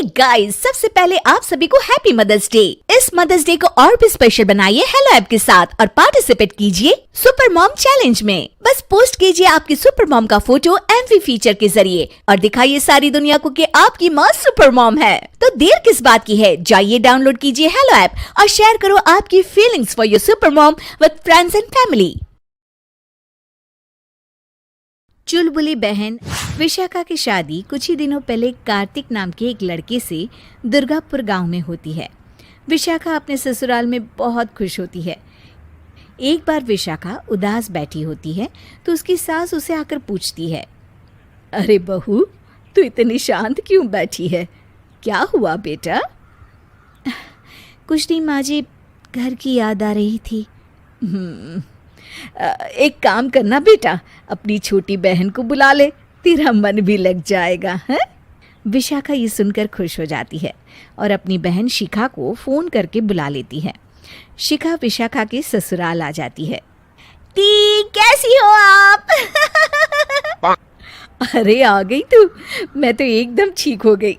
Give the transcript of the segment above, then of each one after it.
Hey guys, सबसे पहले आप सभी को हैप्पी मदर्स डे। इस मदर्स डे को और भी स्पेशल बनाइए हेलो ऐप के साथ और पार्टिसिपेट कीजिए सुपर मॉम चैलेंज में। बस पोस्ट कीजिए आपकी सुपर मॉम का फोटो एमवी फीचर के जरिए और दिखाइए सारी दुनिया को कि आपकी माँ सुपर मॉम है। तो देर किस बात की है, जाइए डाउनलोड कीजिए हेलो ऐप और शेयर करो आपकी feelings for your super mom with friends and family. चुलबुली बहन विशाखा की शादी कुछ ही दिनों पहले कार्तिक नाम के एक लड़के से दुर्गापुर गांव में होती है। विशाखा अपने ससुराल में बहुत खुश होती है। एक बार विशाखा उदास बैठी होती है तो उसकी सास उसे आकर पूछती है, अरे बहू, तू इतनी शांत क्यों बैठी है? क्या हुआ बेटा? कुछ नहीं माँ जी, घर की याद आ रही थी। एक काम करना बेटा, अपनी छोटी बहन को बुला ले, तेरा मन भी लग जाएगा है? विशाखा ये सुनकर खुश हो जाती है और अपनी बहन शिखा को फोन करके बुला लेती है। शिखा विशाखा के ससुराल आ जाती है। ती, कैसी हो आप? अरे आ गई तू, मैं तो एकदम ठीक हो गई।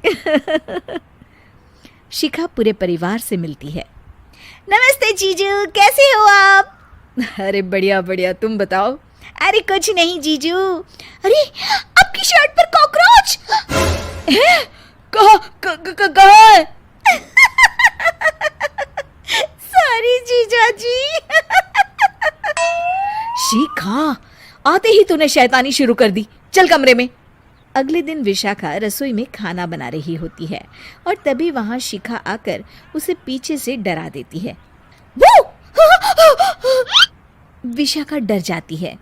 शिखा पूरे परिवार से मिलती है। नमस्ते जीजू, कैसे हो आप? अरे बढ़िया बढ़िया, तुम बताओ। अरे कुछ नहीं जीजू। अरे आपकी शर्ट पर कॉकरोच है? कहाँ है? सॉरी जीजा जी। शिखा, आते ही तूने शैतानी शुरू कर दी, चल कमरे में। अगले दिन विशाखा रसोई में खाना बना रही होती है और तभी वहां शिखा आकर उसे पीछे से डरा देती है। वो विशाखा डर जाती है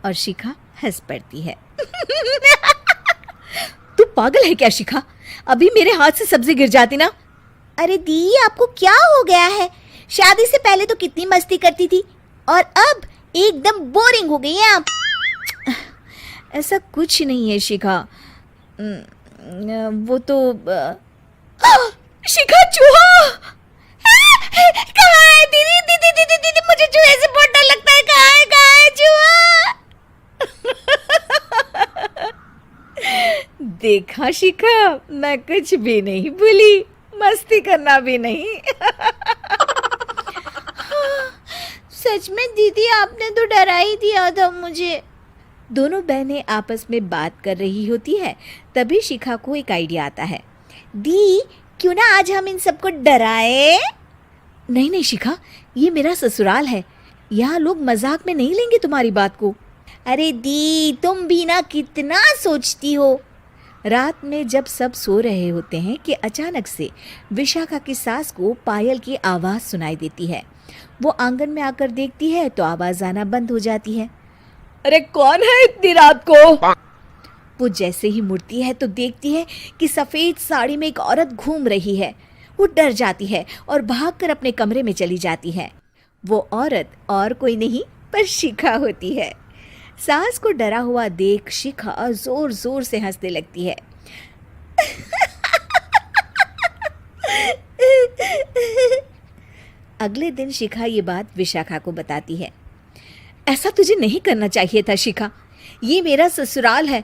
और शिखा हंस पड़ती है। तू पागल है क्या शिखा? अभी मेरे हाथ से सब्जी गिर जाती ना। अरे दी, आपको क्या हो गया है? शादी से पहले तो कितनी मस्ती करती थी और अब एकदम बोरिंग हो गई हैं आप। ऐसा कुछ नहीं है शिखा, वो तो शिखा, चूहा कहाँ है? दीदी दीदी दीदी दीदी, मुझे चूहे से बहुत डर लगता है। कहाँ है चूहा? देखा शिखा, मैं कुछ भी नहीं भूली, मस्ती करना भी नहीं। सच में दीदी, आपने तो डरा ही दिया था मुझे। दोनों बहनें आपस में बात कर रही होती है, तभी शिखा को एक आइडिया आता है। दी, क्यों ना आज हम इन सबको डराए? नहीं नहीं शिखा, ये मेरा ससुराल है, यहाँ लोग मजाक में नहीं लेंगे तुम्हारी बात को। अरे दी, तुम भी ना कितना सोचती हो। रात में जब सब सो रहे होते हैं कि अचानक से विशाखा की सास को पायल की आवाज़ सुनाई देती है। वो आंगन में आकर देखती है तो आवाज़ आना बंद हो जाती है। अरे कौन है इतनी रात को? वो जैसे ही मुड़ती है तो देखती है कि सफ़ेद साड़ी में एक औरत घूम रही है। वो डर जाती है और भागकर अपने कमरे में चली जाती है। वो औरत और कोई नहीं पर शिखा होती है। सास को डरा हुआ देख शिखा जोर जोर से हंसने लगती है। अगले दिन शिखा ये बात विशाखा को बताती है। ऐसा तुझे नहीं करना चाहिए था शिखा, ये मेरा ससुराल है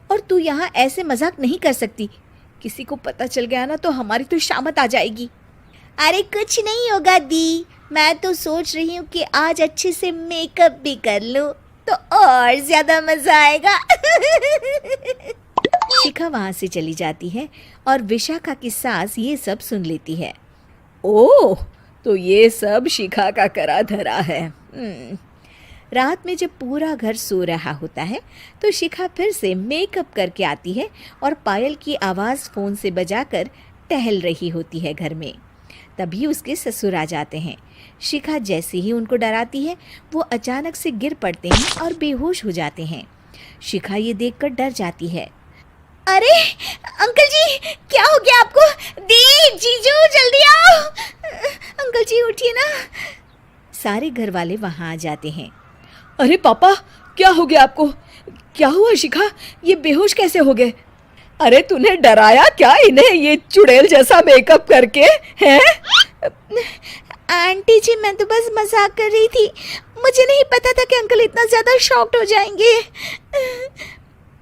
और तू यहाँ ऐसे मजाक नहीं कर सकती। किसी को पता चल गया ना तो हमारी तो शामत आ जाएगी। अरे कुछ नहीं होगा दी, मैं तो सोच रही हूँ कि आज अच्छे से मेकअप भी कर लूँ तो और ज्यादा मजा आएगा। शिखा वहां से चली जाती है और विशाखा की सास ये सब सुन लेती है। ओह, तो ये सब शिखा का करा धरा है। रात में जब पूरा घर सो रहा होता है तो शिखा फिर से मेकअप करके आती है और पायल की आवाज़ फ़ोन से बजाकर टहल रही होती है घर में। तभी उसके ससुर आ जाते हैं। शिखा जैसे ही उनको डराती है वो अचानक से गिर पड़ते हैं और बेहोश हो जाते हैं। शिखा ये देखकर डर जाती है। अरे अंकल जी, क्या हो गया आपको? दी, जीजू, जल्दी आओ। अंकल जी उठिए ना। सारे घर वाले वहाँ आ जाते हैं। अरे पापा, क्या हो गया आपको? क्या हुआ शिखा, ये बेहोश कैसे हो गए? अरे तूने डराया क्या इन्हें ये चुड़ैल जैसा मेकअप करके? हैं? आंटी जी, मैं तो बस मजाक कर रही थी, मुझे नहीं पता था कि अंकल इतना ज्यादा शॉक्ड हो जाएंगे।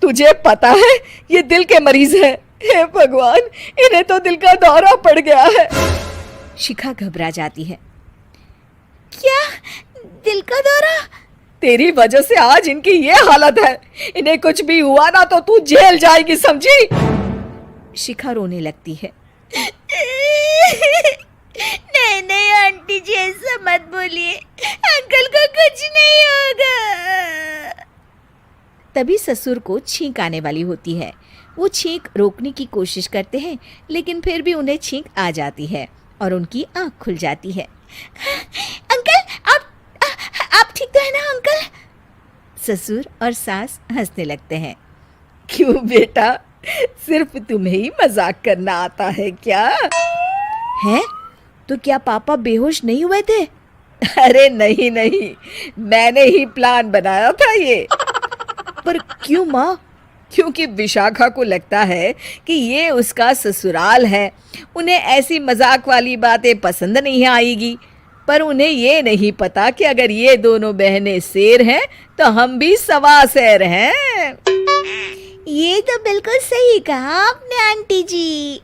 तुझे पता है ये दिल के मरीज है, हे भगवान, इन्हें तो दिल का दौरा पड़ गया है। शिखा घबरा जाती है। क्या दिल का दौरा? तेरी वजह से आज इनकी ये हालत है। इन्हें कुछ भी हुआ ना तो तू जेल जाएगी, समझी? शिखा रोने लगती है। नहीं नहीं आंटी जी, ऐसा मत बोलिए, अंकल को कुछ नहीं होगा। तभी ससुर को छींक आने वाली होती है। वो छींक रोकने की कोशिश करते हैं, लेकिन फिर भी उन्हें छींक आ जाती है और उनकी आंख खुल जाती है। अंकल, आप ठीक तो है ना अंकल? ससुर और सास हंसने लगते हैं। क्यों बेटा, सिर्फ तुम्हें ही मजाक करना आता है क्या? है तो क्या पापा बेहोश नहीं हुए थे? अरे नहीं नहीं, मैंने ही प्लान बनाया था ये। पर क्यों माँ? क्योंकि विशाखा को लगता है कि ये उसका ससुराल है, उन्हें ऐसी मजाक वाली बातें पसंद नहीं आएगी। पर उन्हें ये नहीं पता कि अगर ये दोनों बहनें शेर हैं तो हम भी सवा शेर हैं। ये तो बिल्कुल सही कहा आपने आंटी जी।